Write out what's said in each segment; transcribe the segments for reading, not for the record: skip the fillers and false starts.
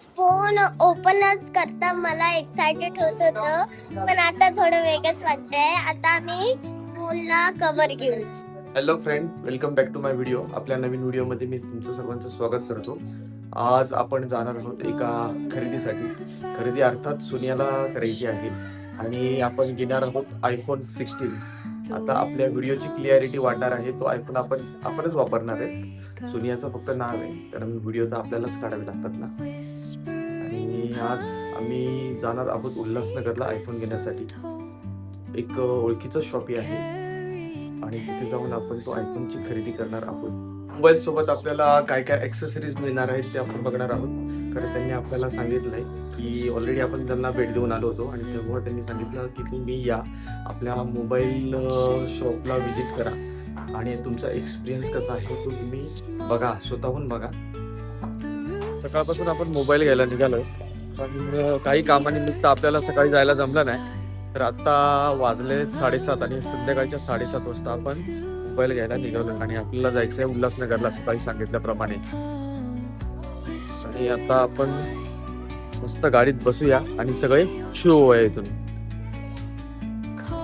Phone ओपनच करता मला excited होत होतं, पण आता थोडं वेगळंच वाटतंय. आता आम्ही फोनला कव्हर घेऊ. Hello friend, welcome back to my video. आपल्या नवीन व्हिडिओमध्ये मी तुमचं सर्वांचं स्वागत करतो. आज आपण जाणार आहोत एका खरेदीसाठी. खरेदी अर्थात सोनियाला करायची आहे आणि आपण घेणार आहोत आयफोन 16. आता आपल्या व्हिडिओची क्लिअरिटी वाढणार आहे. तो आयफोन आपणच वापरणार आहे. सोनियाचं फक्त नाव आहे, कारण व्हिडिओ तर आपल्यालाच काढावे लागतात ना. आणि आज आम्ही जाणार आहोत उल्हासनगरला आयफोन घेण्यासाठी. एक ओळखीचं शॉपी आहे आणि तिथे जाऊन आपण तो आयफोनची खरेदी करणार आहोत. मोबाईल सोबत आपल्याला काय काय ॲक्सेसरीज मिळणार आहेत ते आपण बघणार आहोत. कारण त्यांनी आपल्याला सांगितलंय की ऑलरेडी आपण त्यांना भेट देऊन आलो होतो आणि तेव्हा त्यांनी सांगितलं की तुम्ही या आपल्या मोबाईल शॉपला व्हिजिट करा आणि तुमचा एक्सपिरियन्स कसा आहे तो तुम्ही बघा, स्वतःहून बघा. सकाळपासून आपण मोबाईल घ्यायला निघालोय, पण काही कामानिमित्त आपल्याला सकाळी जायला जमलं नाही. तर आता वाजले 7:30 आणि संध्याकाळच्या 7:30 वाजता आपण मोबाईल घ्यायला निघालो आणि आपल्याला जायचंय उल्हासनगरला सकाळी सांगितल्याप्रमाणे. आणि आता आपण मस्त गाडीत बसूया आणि सगळे शो होऊया इथून.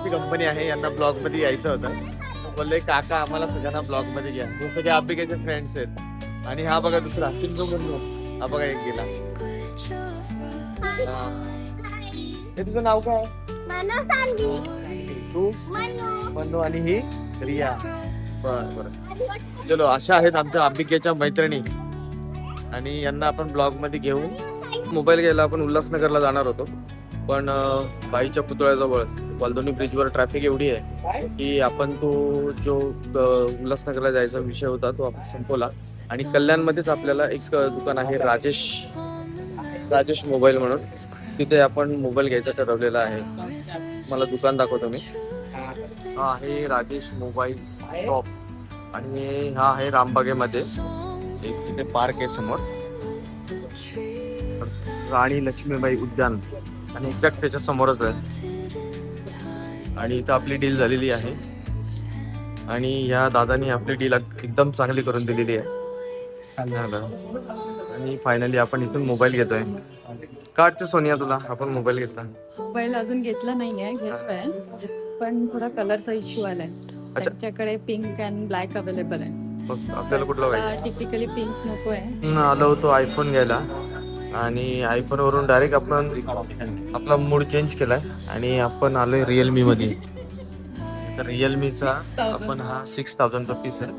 ती कंपनी आहे, यांना ब्लॉग मध्ये यायचं होतं. बोलले काका आम्हाला सगळ्यांना ब्लॉग मध्ये घ्या. हे सगळे अबिकेचे फ्रेंड्स आहेत. आणि हा बघा दुसरा चिंटू म्हणून, हा बघा एक गेला. हे तुझं नाव काय? मनो सांगी. तू? मन्नू आणि ही रिया. बरं. चलो, अशा आहेत आमच्या अंबिकेच्या मैत्रिणी आणि यांना आपण ब्लॉग मध्ये घेऊन मोबाईल घ्यायला आपण उल्हासनगरला जाणार होतो. पण बाईच्या पुतळ्याजवळ वालदोनी ब्रिजवर ट्रॅफिक एवढी आहे की आपण तो जो उल्हासनगरला जायचा विषय होता तो आपण संपवला. आणि कल्याणमध्येच आपल्याला एक दुकान आहे राजेश मोबाईल म्हणून, तिथे आपण मोबाईल घ्यायचा ठरवलेला आहे. मला दुकान दाखवतो मी. हा आहे राजेश मोबाईल शॉप आणि हा आहे रामबागेमध्ये. एक तिथे पार्क आहे समोर, राणी लक्ष्मीबाई उद्यान, आणि एक्झॅक्ट त्याच्या समोरच आहे. आणि इथं आपली डील झालेली आहे आणि या दादानी आपली डील एकदम चांगली करून दिलेली आहे. आणि फायनली आपण इथून मोबाईल घेतोय. का वाटतं सोनिया तुला आपण मोबाईल घेतला? मोबाईल अजून घेतला नाहीये, घेतोय, पण थोडा कलरचा इश्यू आलाय. त्यांच्याकडे पिंक अँड ब्लॅक अवेलेबल आहे. मग आपल्याला कुठला पाहिजे? टिपिकली पिंक नको आहे. आलो होतो आयफोन घ्यायला आणि आयफोन वरून डायरेक्ट आपण आपला मूड चेंज केलाय आणि आपण आलोय रिअलमी मध्ये. तर रिअलमीचा आपण हा 6000चा पीस आहे.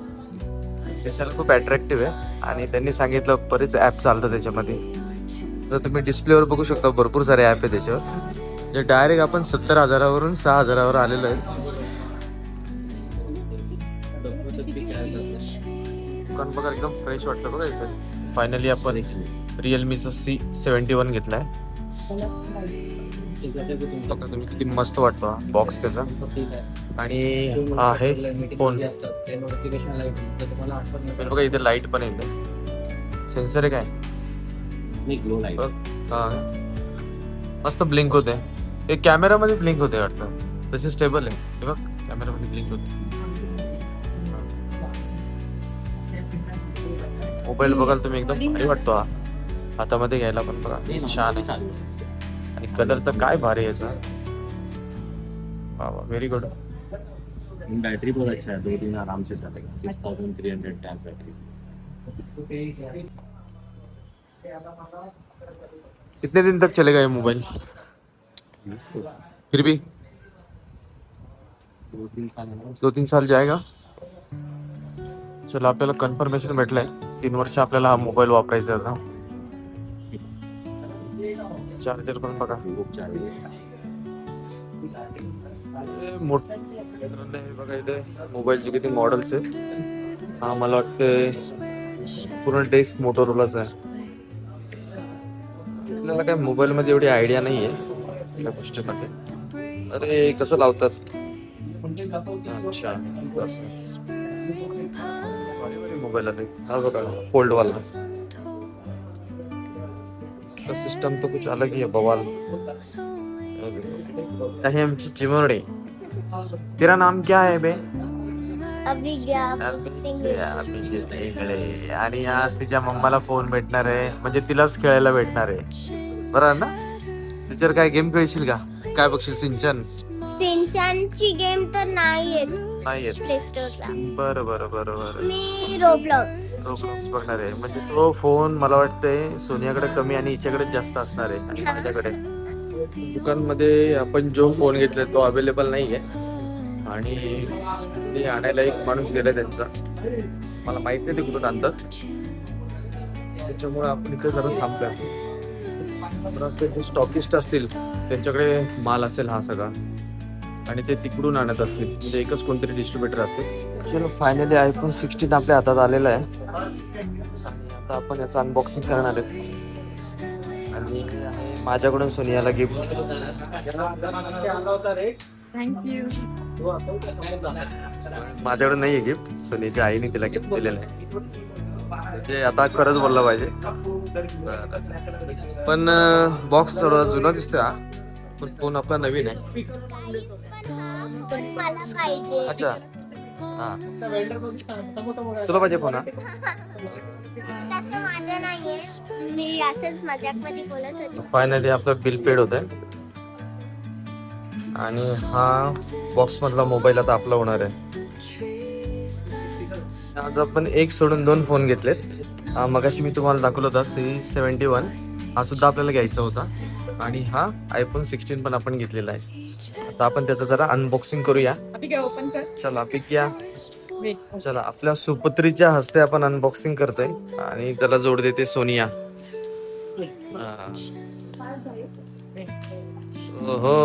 त्याच्याला खूप अट्रॅक्टिव्ह आहे आणि त्यांनी सांगितलं बरेच ऍप चालतात त्याच्यामध्ये. तर तुम्ही डिस्प्लेवर बघू शकता भरपूर सारे ऍप आहे त्याच्यावर. जे डायरेक्ट आपण 70,000वरून 6,000वर आलेलो आहे. दुकान बघा एकदम फ्रेश वाटतं बघा इथे. फायनली आपण रिअलमीचा C71 घेतलाय. बघा तुम्ही किती मस्त वाटतो बॉक्स त्याचा. आणि हा आहे फोन. बघा इथे लाईट पण येते, सेन्सर आहे काय हा, मस्त ब्लिंक होते. हे कॅमेरामध्ये ब्लिंक होते वाटतं, तसे स्टेबल आहे. हे बघ कॅमेरामध्ये ब्लिंक होते. मोबाईल बघाल तुम्ही एकदम भारी वाटतो हा हातामध्ये घ्यायला पण. बघा छान आहे आणि कलर तर काय भारी आहे याचा. वा व्हेरी गुड. बैटरी बहुत अच्छा है, 2 दिन आराम से चलेगा. 6300 टैप बैटरी. कितने दिन तक चलेगा ये मोबाइल? फिर भी 2-3 साल जाएगा. चलो, आपल्याला कन्फर्मेशन भेटलंय 3 वर्ष आपल्याला हा मोबाईल वापरायचा होता. चार्जर पण बघा बघा इथे मोबाईलचे किती मॉडेल्स आहेत. हा मला वाटतं पूर्ण डेस्क मोटोरोलाचा आहे. आपल्याला काय मोबाईल मध्ये एवढी आयडिया नाहीये त्या गोष्टीमध्ये. अरे कसं लावतात. अच्छा, मोबाईल आले हा बघा फोल्ड वाला. सिस्टम तो कुछ अलग ही है, बवाल. है आमची चिमरडे. तेरा नाम क्या है बे? अभिज्ञा अभिजित इंगळे. आणि आज तिच्या मम्माला फोन भेटणार आहे, म्हणजे तिलाच खेळायला भेटणार आहे, बरं ना? टीचर काय गेम खेळशील का? काय बघशील? सिंचन? सिंचनची गेम तर नाही येत नाही येत. प्ले स्टोरला. बरं बरं बरं बरं. मी रोब्लॉक्स. रोब्लॉक्स बघणार आहे. म्हणजे तो फोन मला वाटतंय सोनियाकडे कमी आणि हिच्याकडे जास्त असणार आहे आणि माझ्याकडे. दुकानमध्ये आपण जो फोन घेतलाय तो अवेलेबल नाहीये आणि ते आणायला एक माणूस गेलाय त्यांचा. मला माहित नाही ते कुठून आणतात, त्याच्यामुळे आपण इथे जरा थांबलोय. जे स्टॉकिस्ट असतील त्यांच्याकडे माल असेल हा सगळा आणि ते तिकडून आणत असतील, म्हणजे एकच कोणतरी डिस्ट्रीब्युटर असेल. चलो फायनली iPhone 16 आपल्या हातात आलेला आहे आणि आता आपण याचं अनबॉक्सिंग करणार आहेत. आणि माझ्याकडून सोनियाला गिफ्ट. थँक्यू. माझ्याकडून नाहीये गिफ्ट, सोनियाच्या आईने तिला गिफ्ट दिलेलं आहे. म्हणजे आता खरंच बोललं पाहिजे. पण बॉक्स थोडा जुना दिसतोय हा, पण फोन आपला नवीन आहे. मला पाहिजे. अच्छा हा, तुला पाहिजे फोन हा? तसं माझं नाहीये, मी असंच मजाक मध्ये बोलत होते. फायनली आपलं बिल पेड होत आहे आणि हा बॉक्स मधला मोबाईल आता आपला होणार आहे. आज आपण एक सोडून 2 फोन घेतलेत. मगाशी मी तुम्हाला दाखवलं होता C71, हा सुद्धा आपल्याला घ्यायचा होता आणि हा iPhone 16 पण आपण घेतलेला आहे. आता आपण त्याचं जरा अनबॉक्सिंग करूया. अभी काय ओपन कर. चला पिक या. वेट. चला आपल्या सुपुत्रीच्या हस्ते आपण अनबॉक्सिंग करतोय आणि त्याला जोड देते सोनिया. ओहो,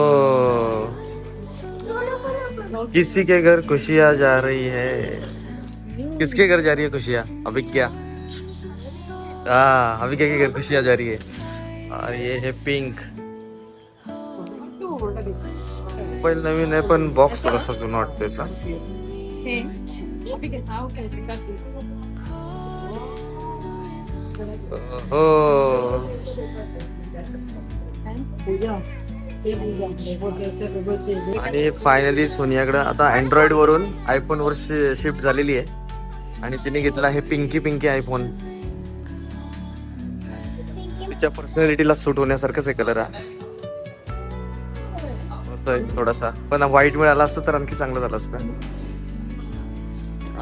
किसी के घर खुशियाँ जा रही है. किसके घर जा रही है खुशियाँ? अभिज्ञा. अभिज्ञा के घर खुशियाँ जा रही है. और ये है पिंक. मोबाईल नवीन आहे पण बॉक्स थोडासा जुना वाटतोय सा. हे अभी काय हाव काय हो, आणि फायनली सोनियाकडे आता अँड्रॉइड वरून आयफोन वर शिफ्ट झालेली आहे आणि तिने घेतला आहे पिंकी पिंकी आयफोन. तिच्या पर्सनॅलिटीला सूट होण्यासारखाच आहे कलर हा. थोडासा पण व्हाईट मिळाला असतं तर आणखी चांगलं झालं असतं.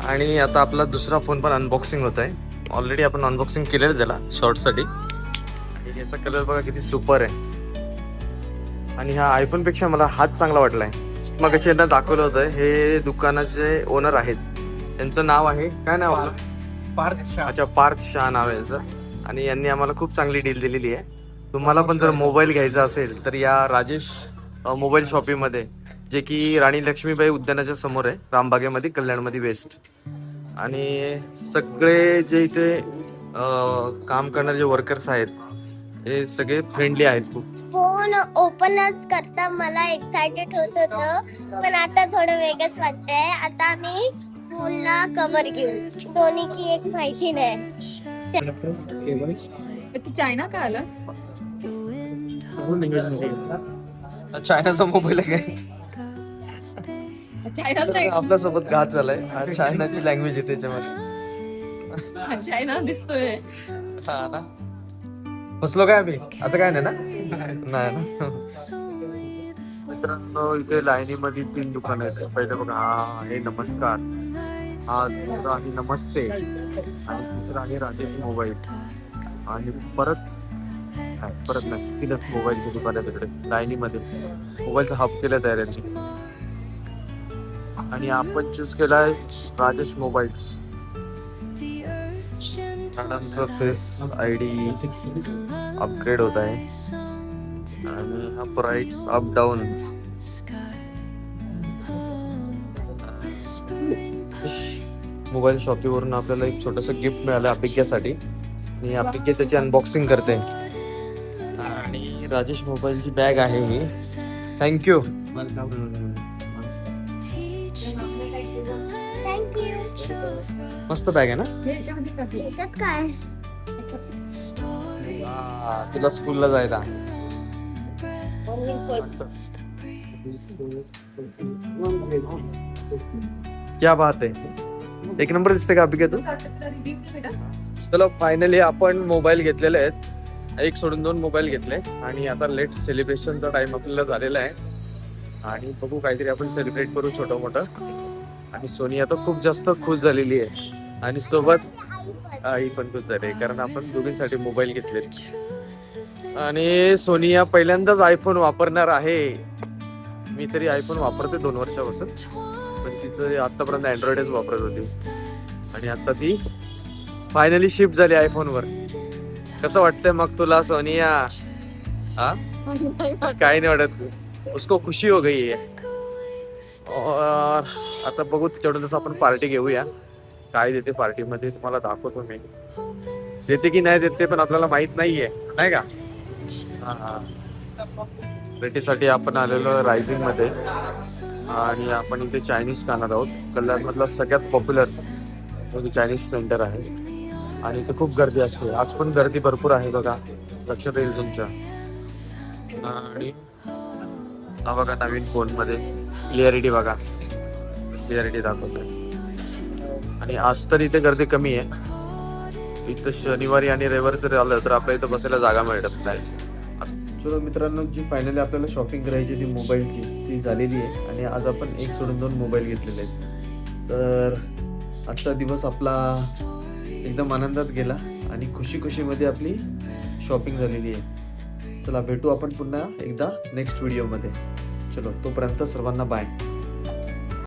आणि आता आपला दुसरा फोन पण अनबॉक्सिंग होत आहे. ऑलरेडी आपण अनबॉक्सिंग केलेलं त्याला शॉर्टसाठी. आणि याचा कलर बघा किती सुपर आहे. आणि ह्या आयफोन पेक्षा मला हाच चांगला वाटलाय. मग अशी यांना दाखवलं होतं. हे दुकानाचे ओनर आहेत, त्यांचं नाव आहे काय नाव आहे? पार्थ शाह. अच्छा, पार्थ शाह नाव आहे यांचं. आणि यांनी आम्हाला खूप चांगली डील दिलेली आहे. तुम्हाला पण जर मोबाईल घ्यायचा असेल तर या राजेश मोबाईल शॉपीमध्ये, जे की राणी लक्ष्मीबाई उद्यानाच्या समोर आहे, रामबागेमध्ये, कल्याणमध्ये वेस्ट. आणि सगळे जे इथे काम करणारे जे वर्कर्स आहेत हे सगळे फ्रेंडली आहेत खूप. फोन ओपनच करता मला एक्साइटेड होत होतं, पण आता थोडं वेगळंच वाटतंय. आता मी फोनला कव्हर घेऊ, दोन्ही की एक माहिती नाही. ती चायना का आला. चायनाचा मोबाईल आहे काय? चायनाच नाही, आपल्यासोबत घात झालाय. चायनाची लँग्वेज आहे त्याच्यामध्ये. चायना दिसतोय. हा ना, फसलो काय आम्ही? असं काय नाही ना? नाही ना. मित्रांनो, इथे लाईनीमध्ये 3 दुकान आहेत. पहिले बघा, हा आहे नमस्कार, हा दुसरा आहे नमस्ते आणि तिसरा आहे राजेश मोबाईल. आणि परत नाही, 3च मोबाईलचे दुकान आहे तिकडे लाईनीमध्ये. मोबाईलचा हब केला तयारी. आणि आपण चूज केलाय राजेश मोबाईल्स. त्यानंतर फेस ID अपग्रेड होत आहे आणि हा प्राइस अप डाऊन. मोबाईल शॉपीवरून आपल्याला एक छोटंसं गिफ्ट मिळालं अभिज्ञासाठी. आणि अभिज्ञा त्याची अनबॉक्सिंग करते. आणि राजेश मोबाईलची बॅग आहे ही. थँक्यू. थँक्यू. मस्त बॅग आहे ना? त्याच्यात काय? तुला स्कूलला जायला. क्या बात आहे, एक नंबर दिसते का अभिका तू? चलो फायनली आपण मोबाईल घेतलेले आहेत, एक सोडून 2 मोबाईल घेतले आणि आता लेट सेलिब्रेशनचा टाइम आपल्याला झालेला आहे आणि बघू काहीतरी आपण सेलिब्रेट करू छोटं मोठं. आणि सोनिया तर खूप जास्त खुश झालेली आहे आणि सोबत आई पण खुश झाली कारण आपण दोघींसाठी मोबाईल घेतलेत. आणि सोनिया पहिल्यांदाच आयफोन वापरणार आहे. मी तरी आयफोन वापरते 2 वर्षापासून, पण तिचं आतापर्यंत अँड्रॉइडच वापरत होती आणि आता ती फायनली शिफ्ट झाली आयफोनवर. कसं वाटतंय मग तुला सोनिया? हा काही नाही वाटत, उसको खुशी हो गई है. और आता बघू तिच्याकडूनच आपण पार्टी घेऊया. काय देते पार्टीमध्ये तुम्हाला दाखवतो मी. देते की नाही देते पण आपल्याला माहित नाहीये, नाही का? हा पार्टीसाठी आपण आलेलो रायझिंग मध्ये आणि आपण इथे चायनीज खाणार आहोत. कल्याण मधला सगळ्यात पॉप्युलर चायनीज सेंटर आहे आणि इथे खूप गर्दी असते. आज पण गर्दी भरपूर आहे बघा, लक्षात येईल तुमच्या. आणि हा बघा नवीन फोन मध्ये क्लिअरिटी बघा, क्लिअरिटी दाखवतोय. आणि आज तर इथे गर्दी कमी आहे. इथं शनिवारी आणि रविवारी जर आलं तर आपल्या इथं बसायला जागा मिळत नाही. चलो मित्रांनो, जी फायनली आपल्याला शॉपिंग करायची ती मोबाईलची ती झालेली आहे आणि आज आपण एक सोडून 2 मोबाईल घेतलेले आहेत. तर आजचा दिवस आपला एकदम आनंदात गेला आणि खुशीमध्ये आपली शॉपिंग झालेली आहे. चला भेटू आपण पुन्हा एकदा नेक्स्ट व्हिडिओमध्ये. चलो तोपर्यंत सर्वांना बाय.